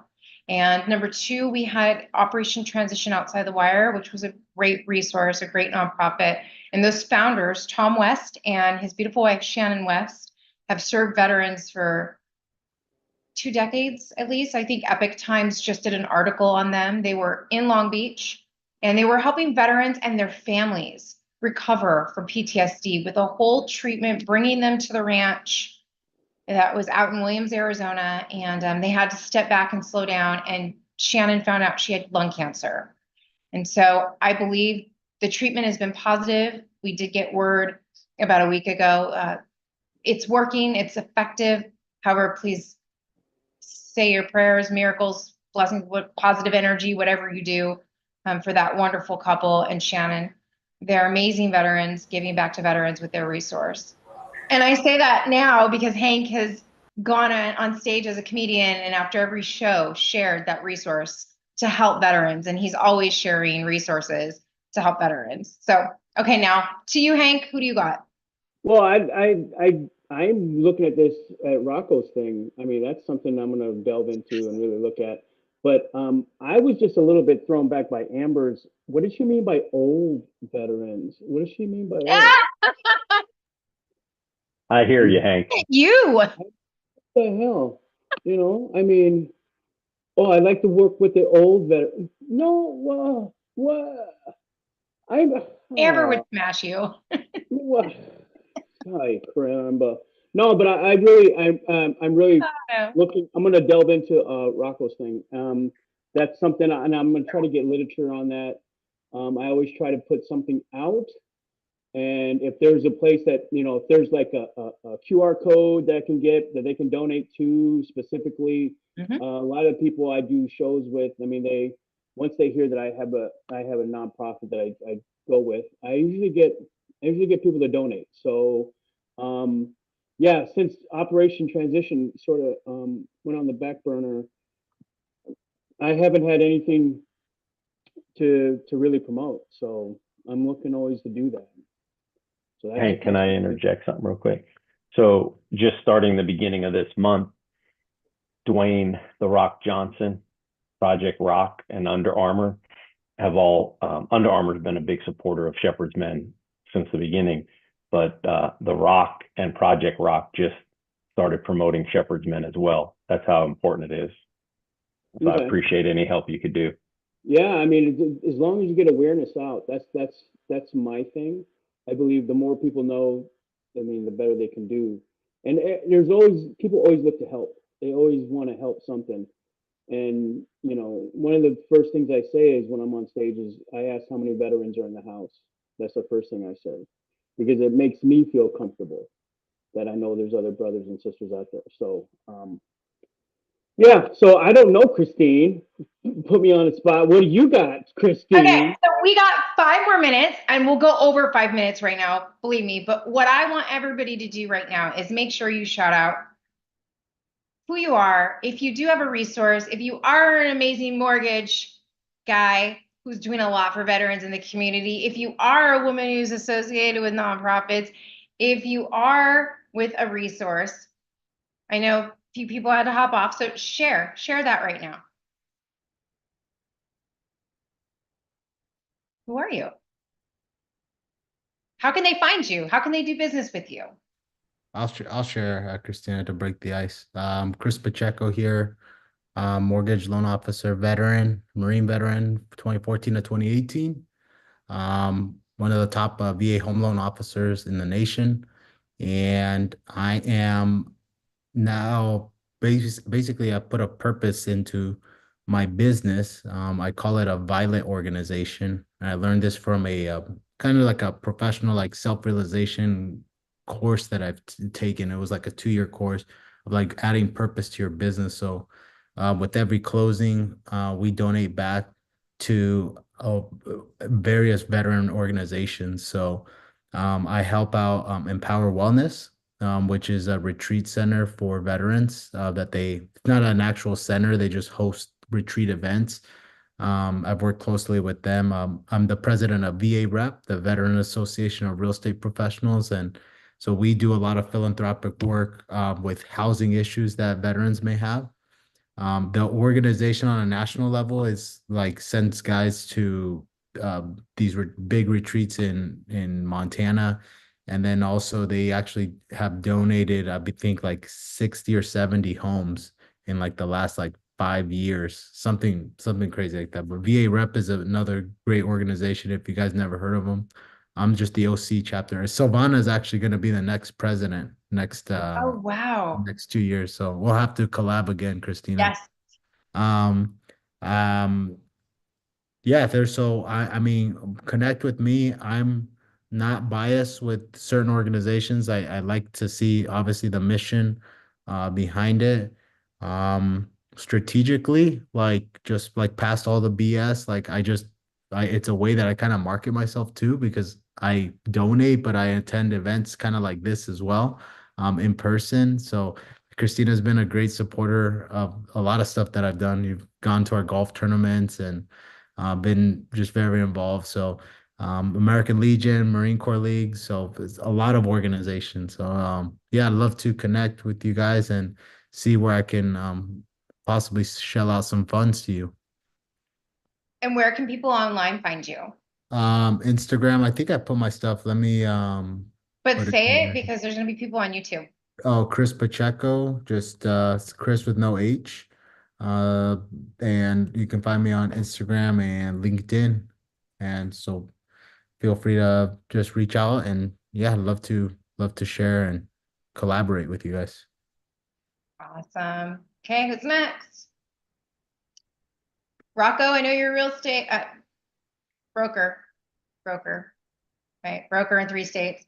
Speaker 2: And number 2, we had Operation Transition Outside the Wire, which was a great resource, a great nonprofit. And those founders, Tom West and his beautiful wife, Shannon West, have served veterans for 2 decades at least. I think Epic Times just did an article on them. They were in Long Beach and they were helping veterans and their families recover from PTSD with a whole treatment, bringing them to the ranch that was out in Williams, Arizona. And they had to step back and slow down. And Shannon found out she had lung cancer. And so I believe the treatment has been positive. We did get word about a week ago. It's working, it's effective. However, please say your prayers, miracles, blessings, positive energy, whatever you do, for that wonderful couple and Shannon. They're amazing veterans, giving back to veterans with their resource. And I say that now because Hank has gone on stage as a comedian and after every show shared that resource to help veterans. And he's always sharing resources to help veterans. So, okay, now to you, Hank, who do you got?
Speaker 3: Well, I'm looking at this at Rocco's thing. I mean, that's something I'm going to delve into and really look at. But I was just a little bit thrown back by Amber's. What did she mean by old veterans? What does she mean by old?
Speaker 7: I hear you, Hank.
Speaker 2: You.
Speaker 3: What the hell? You know, I mean, oh, I like to work with the old veterans. No, what?
Speaker 2: Amber would smash you.
Speaker 3: What? Ay, caramba. No, but I'm really looking. I'm going to delve into Rocco's thing. That's something, and I'm going to try to get literature on that. I always try to put something out, and if there's a place that if there's like a QR code that they can donate to specifically. A lot of people I do shows with. I mean, once they hear that I have a nonprofit that I go with, I usually get people to donate. So. Yeah, since Operation Transition sort of went on the back burner, I haven't had anything to really promote. So I'm looking always to do that. So
Speaker 7: Hank, can I interject something real quick? So just starting the beginning of this month, Dwayne "The Rock" Johnson, Project Rock, and Under Armour have all Under Armour's been a big supporter of Shepherd's Men since the beginning. But The Rock and Project Rock just started promoting Shepherd's Men as well. That's how important it is. So I appreciate any help you could do.
Speaker 3: Yeah, I mean, as long as you get awareness out, that's my thing. I believe the more people know, I mean, the better they can do. And people always look to help. They always want to help something. And one of the first things I say is when I'm on stage is I ask how many veterans are in the house. That's the first thing I say. Because it makes me feel comfortable that I know there's other brothers and sisters out there. So, yeah. So I don't know, Christine. Put me on the spot. What do you got, Christine?
Speaker 2: Okay, so we got 5 more minutes, and we'll go over 5 minutes right now. Believe me. But what I want everybody to do right now is make sure you shout out who you are. If you do have a resource, if you are an amazing mortgage guy who's doing a lot for veterans in the community, if you are a woman who's associated with nonprofits, if you are with a resource, I know a few people had to hop off, so share that right now. Who are you? How can they find you? How can they do business with you?
Speaker 8: I'll share, Christina, to break the ice. Chris Pacheco here. Mortgage loan officer, veteran, Marine veteran, 2014 to 2018. One of the top VA home loan officers in the nation. And I am now basically I put a purpose into my business. I call it a violet organization. And I learned this from a kind of like a professional like self-realization course that I've taken. It was like a 2-year course of like adding purpose to your business. So with every closing, we donate back to various veteran organizations. So I help out Empower Wellness, which is a retreat center for veterans it's not an actual center, they just host retreat events. I've worked closely with them. I'm the president of VA Rep, the Veteran Association of Real Estate Professionals. And so we do a lot of philanthropic work with housing issues that veterans may have. The organization on a national level is like sends guys to these big retreats in Montana. And then also they actually have donated, I think like 60 or 70 homes in like the last like 5 years, something crazy like that. But VA Rep is another great organization. If you guys never heard of them, I'm just the OC chapter. Silvana is actually going to be the next president next
Speaker 2: Oh, wow.
Speaker 8: next 2 years. So we'll have to collab again, Christina.
Speaker 2: Yes.
Speaker 8: Yeah, I mean, connect with me. I'm not biased with certain organizations. I like to see obviously the mission behind it. Strategically, like just like past all the BS, like it's a way that I kind of market myself too because I donate, but I attend events kind of like this as well, in person. So Christina's been a great supporter of a lot of stuff that I've done. You've gone to our golf tournaments and been just very involved. So American Legion, Marine Corps League. So it's a lot of organizations. So yeah, I'd love to connect with you guys and see where I can possibly shell out some funds to you.
Speaker 2: And where can people online find you?
Speaker 8: Instagram, I think I put my stuff. Let me
Speaker 2: But
Speaker 8: put it
Speaker 2: say it
Speaker 8: here.
Speaker 2: because there's gonna be people on YouTube.
Speaker 8: Oh, Chris Pacheco, just it's Chris with no H. And you can find me on Instagram and LinkedIn. And so feel free to just reach out and yeah, I'd love to share and collaborate with you guys.
Speaker 2: Awesome. Okay, who's next? Rocco, I know you're a real estate broker. Right, broker in 3 states.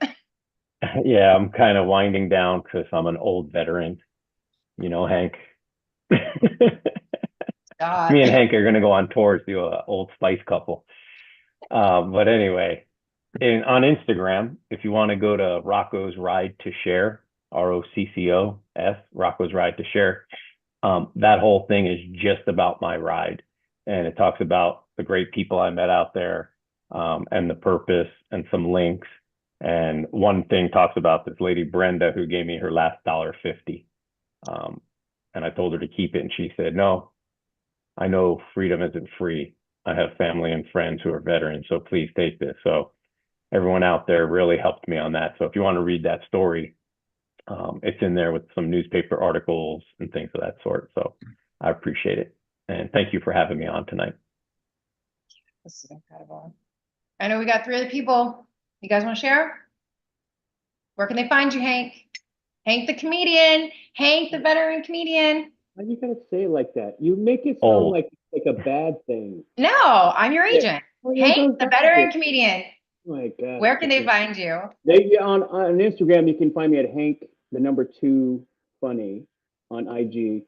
Speaker 7: Yeah, I'm kind of winding down because I'm an old veteran. You know, Hank. Me
Speaker 2: God.
Speaker 7: and Hank are going to go on tours to Old Spice couple. But anyway, on Instagram, if you want to go to Rocco's Ride to Share, ROCCOS, Rocco's Ride to Share, that whole thing is just about my ride. And it talks about the great people I met out there, and the purpose and some links. And one thing talks about this lady, Brenda, who gave me her last $1.50. And I told her to keep it. And she said, no, I know freedom isn't free. I have family and friends who are veterans, so please take this. So everyone out there really helped me on that. So if you want to read that story, it's in there with some newspaper articles and things of that sort. So I appreciate it. And thank you for having me on tonight.
Speaker 2: This is incredible. I know we got 3 other people. You guys want to share? Where can they find you, Hank? Hank the comedian. Hank the veteran comedian.
Speaker 3: Why you gotta say it like that? You make it sound
Speaker 7: Oh.
Speaker 3: like a bad thing.
Speaker 2: No, I'm your
Speaker 3: Yeah.
Speaker 2: agent.
Speaker 3: Oh, yeah,
Speaker 2: Hank the
Speaker 3: don't-
Speaker 2: veteran comedian.
Speaker 3: Oh my God.
Speaker 2: Where can they find you?
Speaker 3: On Instagram, you can find me at Hank, the number 2 funny on IG.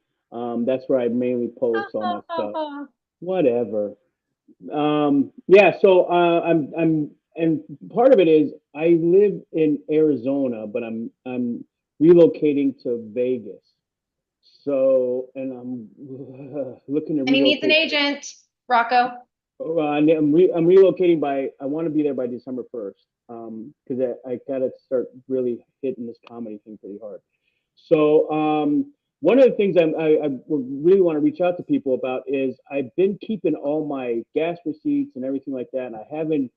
Speaker 3: That's where I mainly post all my stuff. Whatever. Yeah, so and part of it is I live in Arizona, but I'm relocating to Vegas. So, and I'm looking to
Speaker 2: And he needs an
Speaker 3: relocate.
Speaker 2: agent, Rocco.
Speaker 3: I'm relocating I want to be there by December 1st. Because I gotta start really hitting this comedy thing pretty hard. So one of the things I really want to reach out to people about is I've been keeping all my gas receipts and everything like that, and I have an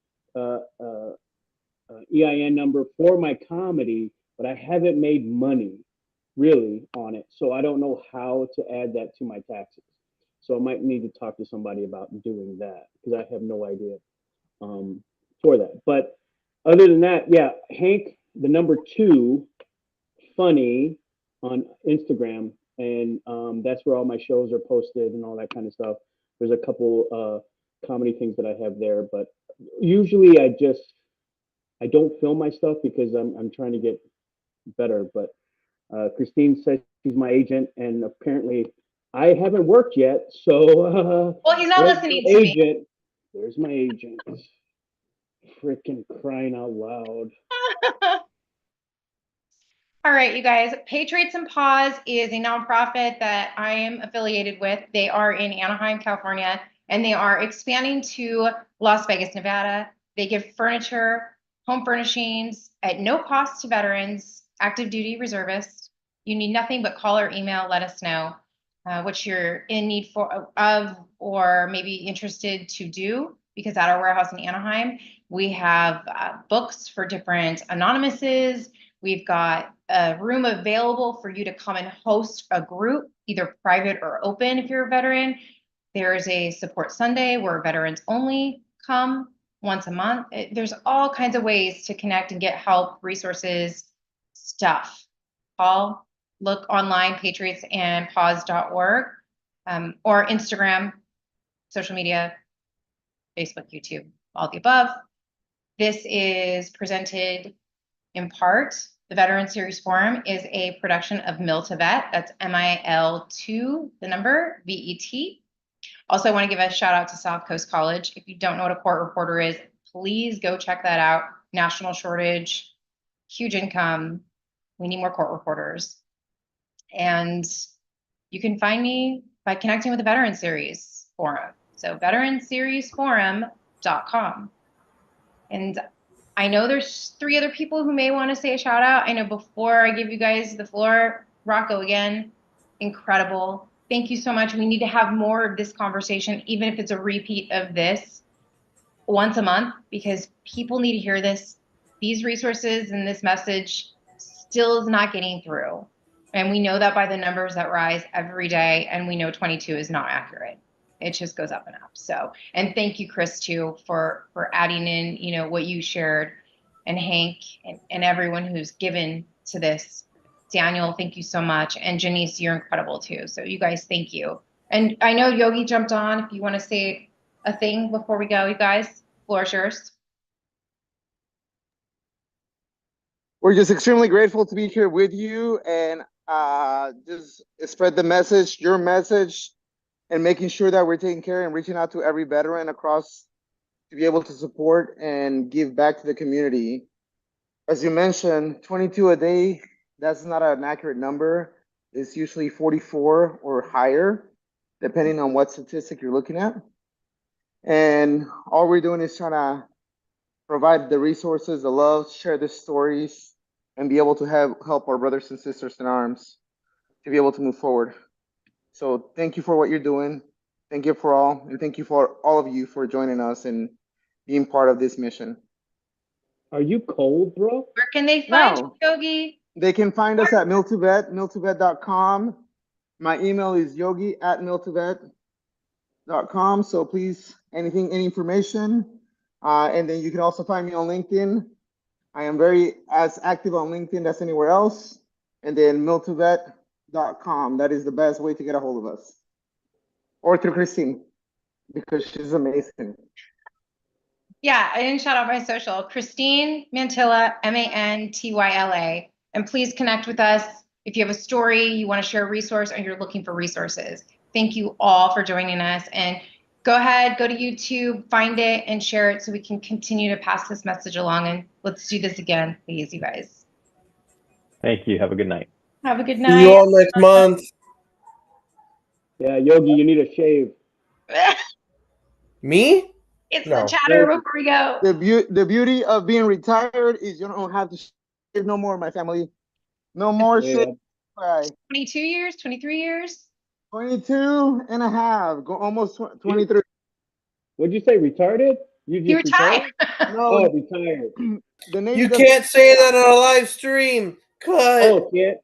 Speaker 3: EIN number for my comedy, but I haven't made money really on it, so I don't know how to add that to my taxes. So I might need to talk to somebody about doing that because I have no idea for that. But other than that, yeah, Hank, the number 2 funny on Instagram, and that's where all my shows are posted and all that kind of stuff. There's a couple comedy things that I have there, but usually I don't film my stuff because I'm trying to get better. But Christine says she's my agent, and apparently I haven't worked yet. So
Speaker 2: Well, he's not listening to me.
Speaker 3: There's my agent. Freaking crying out loud.
Speaker 2: All right, you guys, Patriots and Paws is a nonprofit that I am affiliated with. They are in Anaheim, California, and they are expanding to Las Vegas, Nevada. They give furniture, home furnishings at no cost to veterans, active duty reservists. You need nothing but call or email, let us know what you're in need of or maybe interested to do, because at our warehouse in Anaheim, we have books for different anonymouses. We've got a room available for you to come and host a group, either private or open if you're a veteran. There's a support Sunday where veterans only come once a month. There's all kinds of ways to connect and get help, resources, stuff. Call, look online, patriotsandpaws.org, or Instagram, social media, Facebook, YouTube, all the above. This is presented in part. The Veteran Series Forum is a production of MIL2VET. That's MIL2, the number, VET. Also, I want to give a shout out to South Coast College. If you don't know what a court reporter is, please go check that out. National shortage, huge income. We need more court reporters. And you can find me by connecting with the Veteran Series Forum. So veteranseriesforum.com. And I know there's 3 other people who may want to say a shout out. I know before I give you guys the floor, Rocco again, incredible. Thank you so much. We need to have more of this conversation, even if it's a repeat of this once a month, because people need to hear this. These resources and this message still is not getting through. And we know that by the numbers that rise every day, and we know 22 is not accurate. It just goes up and up. So, and thank you, Chris, too, for adding in, you know, what you shared, and Hank and everyone who's given to this. Daniel, thank you so much. And Janice, you're incredible too. So you guys, thank you. And I know Yogi jumped on. If you want to say a thing before we go, you guys, floor is yours.
Speaker 10: We're just extremely grateful to be here with you, and just spread the message, your message, and making sure that we're taking care and reaching out to every veteran across to be able to support and give back to the community. As you mentioned, 22 a day, that's not an accurate number. It's usually 44 or higher, depending on what statistic you're looking at. And all we're doing is trying to provide the resources, the love, share the stories, and be able to help our brothers and sisters in arms to be able to move forward. So thank you for what you're doing. Thank you for all, and thank you for all of you for joining us and being part of this mission.
Speaker 3: Are you cold, bro?
Speaker 2: Where can they find
Speaker 10: No.
Speaker 2: you, Yogi?
Speaker 10: They can find us at MIL2VET, MIL2VET.com. My email is yogi@MIL2VET.com. So please, any information. And then you can also find me on LinkedIn. I am as active on LinkedIn as anywhere else. And then MIL2VET.com. That is the best way to get a hold of us. Or through Christine, because she's amazing.
Speaker 2: Yeah, I didn't shout out my social. Christine Mantyla, Mantyla. And please connect with us if you have a story, you want to share a resource, or you're looking for resources. Thank you all for joining us. And go ahead, go to YouTube, find it, and share it so we can continue to pass this message along. And let's do this again, please, you guys.
Speaker 7: Thank you. Have a good night.
Speaker 2: Have a good
Speaker 1: See
Speaker 2: night.
Speaker 1: you all next month.
Speaker 3: Yeah, Yogi, you need a shave.
Speaker 1: Me?
Speaker 2: It's
Speaker 1: No.
Speaker 2: the chatter before we go.
Speaker 10: The beauty of being retired is you don't have to shave no more, my family. No more shit.
Speaker 2: 22 years, 23 years?
Speaker 10: 22 and a half, almost 23.
Speaker 3: What'd you say, retarded?
Speaker 2: You retired.
Speaker 3: Oh, retired.
Speaker 10: The name
Speaker 1: You
Speaker 10: doesn't-
Speaker 1: can't say that on a live stream. Cut.
Speaker 3: Oh, shit.